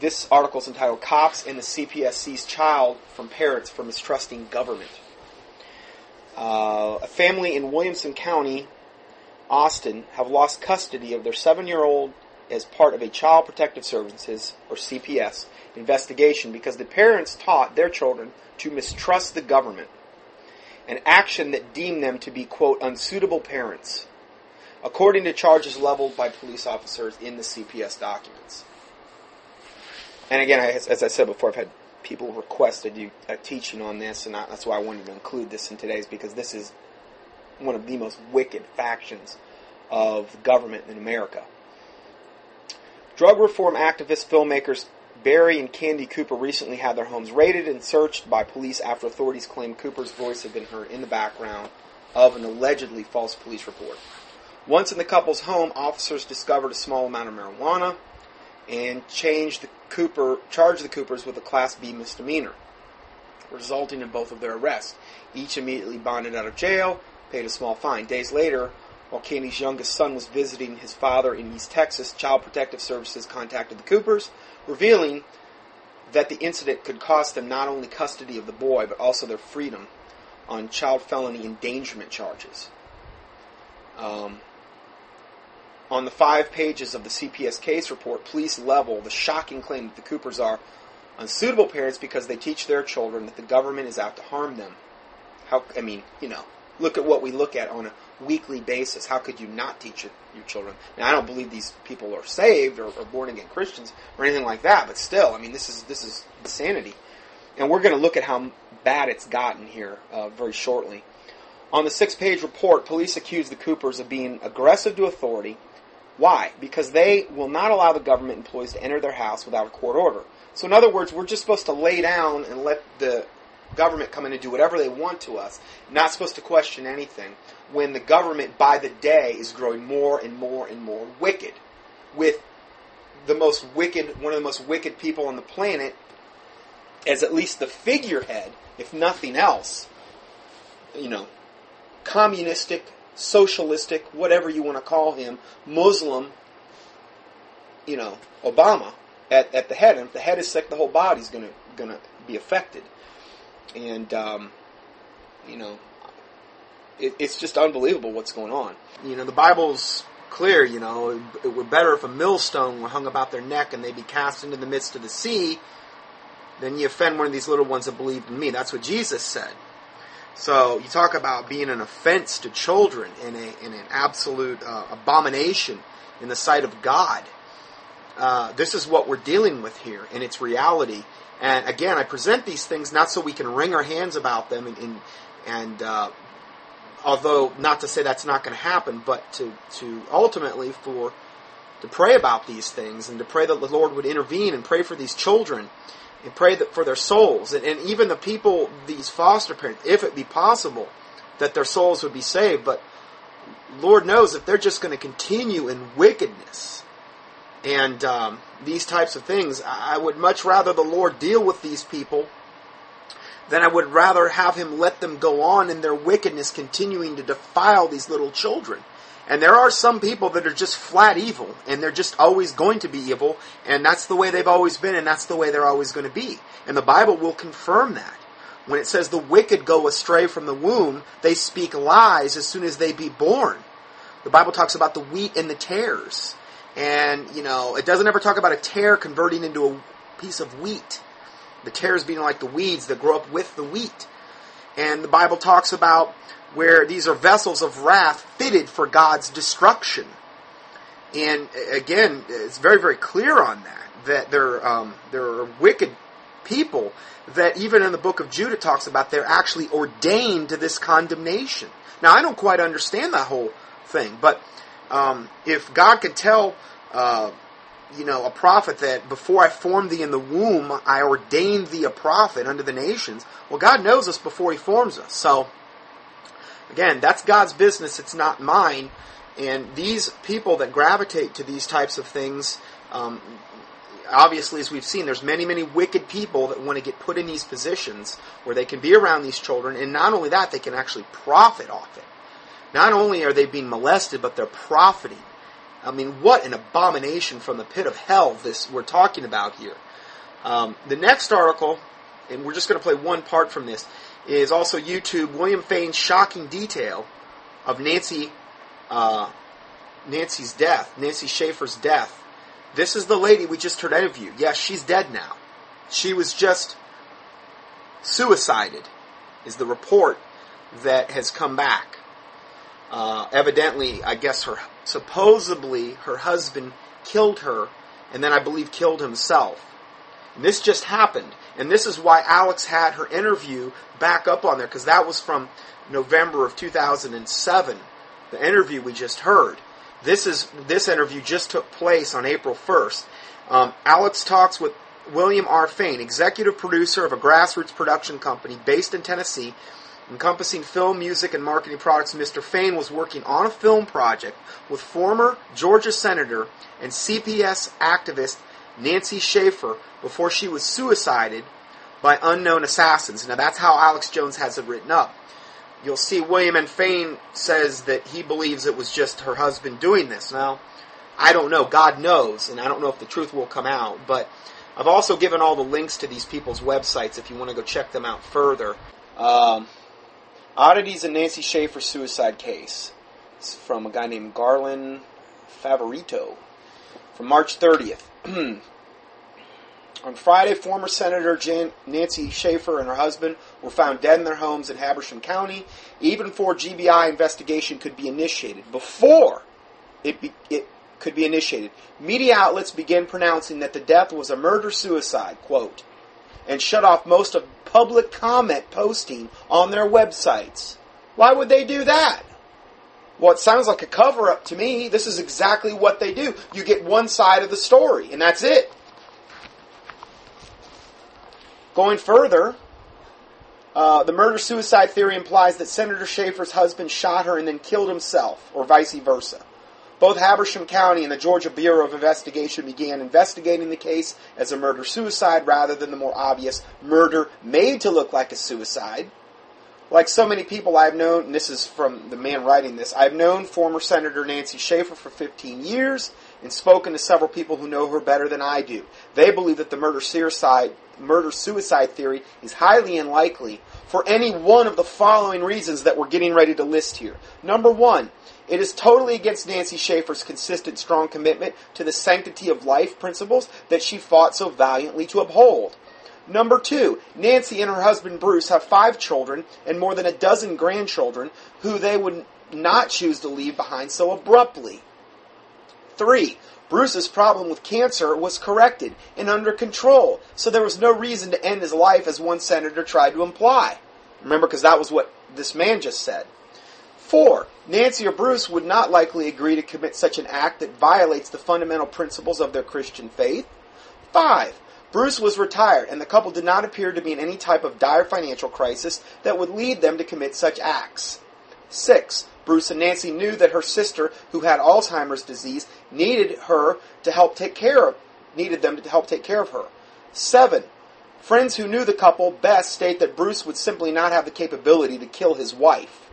This article is entitled Cops and the CPS Seize Child from Parents for Mistrusting Government. A family in Williamson County, Austin, have lost custody of their 7-year-old as part of a Child Protective Services, or CPS, investigation because the parents taught their children to mistrust the government, an action that deemed them to be, quote, unsuitable parents, according to charges leveled by police officers in the CPS documents. And again, as I said before, I've had people request to do a teaching on this, and that's why I wanted to include this in today's, because this is one of the most wicked factions of government in America. Drug reform activists, filmmakers Barry and Candy Cooper recently had their homes raided and searched by police after authorities claimed Cooper's voice had been heard in the background of an allegedly false police report. Once in the couple's home, officers discovered a small amount of marijuana and charged the Coopers with a Class B misdemeanor, resulting in both of their arrests. Each immediately bonded out of jail, paid a small fine. Days later, while Candy's youngest son was visiting his father in East Texas, Child Protective Services contacted the Coopers, revealing that the incident could cost them not only custody of the boy, but also their freedom on child felony endangerment charges. On the 5 pages of the CPS case report, police level the shocking claim that the Coopers are unsuitable parents because they teach their children that the government is out to harm them. Look at what we look at on a weekly basis. How could you not teach your children? Now, I don't believe these people are saved or born-again Christians or anything like that, but still, this is insanity. And we're going to look at how bad it's gotten here very shortly. On the 6-page report, police accuse the Coopers of being aggressive to authority. Why? Because they will not allow the government employees to enter their house without a court order. So in other words, we're just supposed to lay down and let the government come in and do whatever they want to us, not supposed to question anything, when the government by the day is growing more and more and more wicked, with one of the most wicked people on the planet as at least the figurehead, if nothing else, communistic, socialistic, whatever you want to call him, Muslim, Obama at the head. And if the head is sick, the whole body's going to be affected. And, it's just unbelievable what's going on. The Bible's clear, it were better if a millstone were hung about their neck and they be cast into the midst of the sea than ye offend one of these little ones that believed in me. That's what Jesus said. So you talk about being an offense to children and an absolute abomination in the sight of God. This is what we're dealing with here, and it's reality. And again, I present these things not so we can wring our hands about them, and although not to say that's not going to happen, but to ultimately to pray about these things and to pray that the Lord would intervene and pray for these children. And pray that for their souls, and even the people, these foster parents, if it be possible, that their souls would be saved. But Lord knows if they're just going to continue in wickedness and these types of things, I would much rather the Lord deal with these people than I would rather have Him let them go on in their wickedness, continuing to defile these little children. And there are some people that are just flat evil, and they're just always going to be evil, and that's the way they've always been, and that's the way they're always going to be. And the Bible will confirm that. When it says the wicked go astray from the womb, they speak lies as soon as they be born. The Bible talks about the wheat and the tares. And, it doesn't ever talk about a tare converting into a piece of wheat. The tares being like the weeds that grow up with the wheat. And the Bible talks about where these are vessels of wrath fitted for God's destruction. And again, it's very, very clear on that there are wicked people that even in the book of Jude it talks about they're actually ordained to this condemnation. Now, I don't quite understand that whole thing, but if God can tell a prophet that before I formed thee in the womb, I ordained thee a prophet unto the nations, well, God knows us before He forms us. So, again, that's God's business, it's not mine. And these people that gravitate to these types of things, obviously, as we've seen, there's many, many wicked people that want to get put in these positions where they can be around these children, and not only that, they can actually profit off it. Not only are they being molested, but they're profiting. I mean, what an abomination from the pit of hell this we're talking about here. The next article, and we're just going to play one part from this, is also YouTube, William Fain's shocking detail of Nancy's death, Nancy Schaefer's death. This is the lady we just heard interviewed. Yes, she's dead now. She was just suicided, is the report that has come back. Evidently, I guess supposedly her husband killed her, and then I believe killed himself. And this just happened. And this is why Alex had her interview back up on there, because that was from November of 2007, the interview we just heard. This interview just took place on April 1st. Alex talks with William R. Fain, executive producer of a grassroots production company based in Tennessee, encompassing film, music, and marketing products. Mr. Fain was working on a film project with former Georgia Senator and CPS activist Nancy Schaefer before she was suicided by unknown assassins. Now that's how Alex Jones has it written up. You'll see William N. Fain says that he believes it was just her husband doing this. Now, I don't know. God knows, and I don't know if the truth will come out. But I've also given all the links to these people's websites if you want to go check them out further. Oddities in Nancy Schaefer's suicide case. It's from a guy named Garland Favorito from March 30th. On Friday, former Senator Nancy Schaefer and her husband were found dead in their homes in Habersham County, even before GBI investigation could be initiated. Before it could be initiated, media outlets began pronouncing that the death was a murder-suicide, quote, and shut off most of public comment posting on their websites. Why would they do that? Well, it sounds like a cover-up to me. This is exactly what they do. You get one side of the story, and that's it. Going further, the murder-suicide theory implies that Senator Schaefer's husband shot her and then killed himself, or vice versa. Both Habersham County and the Georgia Bureau of Investigation began investigating the case as a murder-suicide rather than the more obvious murder made to look like a suicide. Like so many people I've known, and this is from the man writing this, I've known former Senator Nancy Schaefer for 15 years and spoken to several people who know her better than I do. They believe that the murder-suicide theory is highly unlikely for any one of the following reasons that we're getting ready to list here. Number one, it is totally against Nancy Schaefer's consistent, strong commitment to the sanctity of life principles that she fought so valiantly to uphold. Number two, Nancy and her husband Bruce have 5 children and more than a dozen grandchildren who they would not choose to leave behind so abruptly. 3. Bruce's problem with cancer was corrected and under control, so there was no reason to end his life as one senator tried to imply. Remember, because that was what this man just said. 4. Nancy or Bruce would not likely agree to commit such an act that violates the fundamental principles of their Christian faith. 5. Bruce was retired, and the couple did not appear to be in any type of dire financial crisis that would lead them to commit such acts. 6. Bruce and Nancy knew that her sister, who had Alzheimer's disease, needed them to help take care of her. 7. Friends who knew the couple best state that Bruce would simply not have the capability to kill his wife.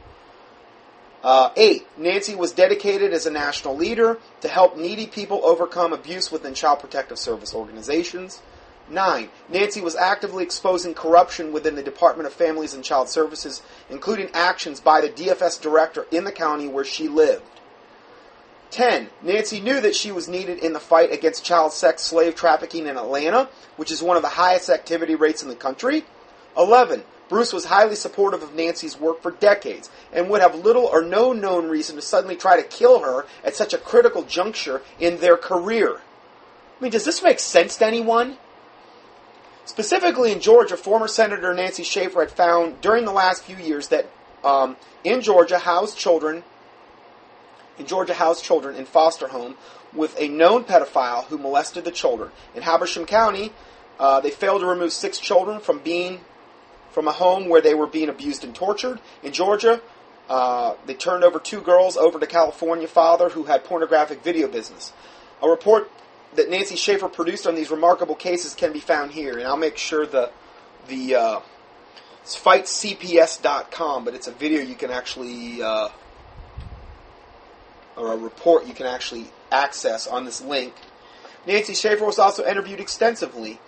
8. Nancy was dedicated as a national leader to help needy people overcome abuse within Child Protective Service organizations. 9. Nancy was actively exposing corruption within the Department of Families and Child Services, including actions by the DFS director in the county where she lived. 10. Nancy knew that she was needed in the fight against child sex slave trafficking in Atlanta, which is one of the highest activity rates in the country. 11. Bruce was highly supportive of Nancy's work for decades and would have little or no known reason to suddenly try to kill her at such a critical juncture in their career. I mean, does this make sense to anyone? Specifically in Georgia, former Senator Nancy Schaefer had found during the last few years that in Georgia housed children in foster home with a known pedophile who molested the children. In Habersham County, they failed to remove 6 children from a home where they were being abused and tortured. In Georgia, they turned over 2 girls over to California father who had pornographic video business. A report that Nancy Schaefer produced on these remarkable cases can be found here, and I'll make sure it's fightcps.com, but it's a video you can actually, or a report you can actually access on this link. Nancy Schaefer was also interviewed extensively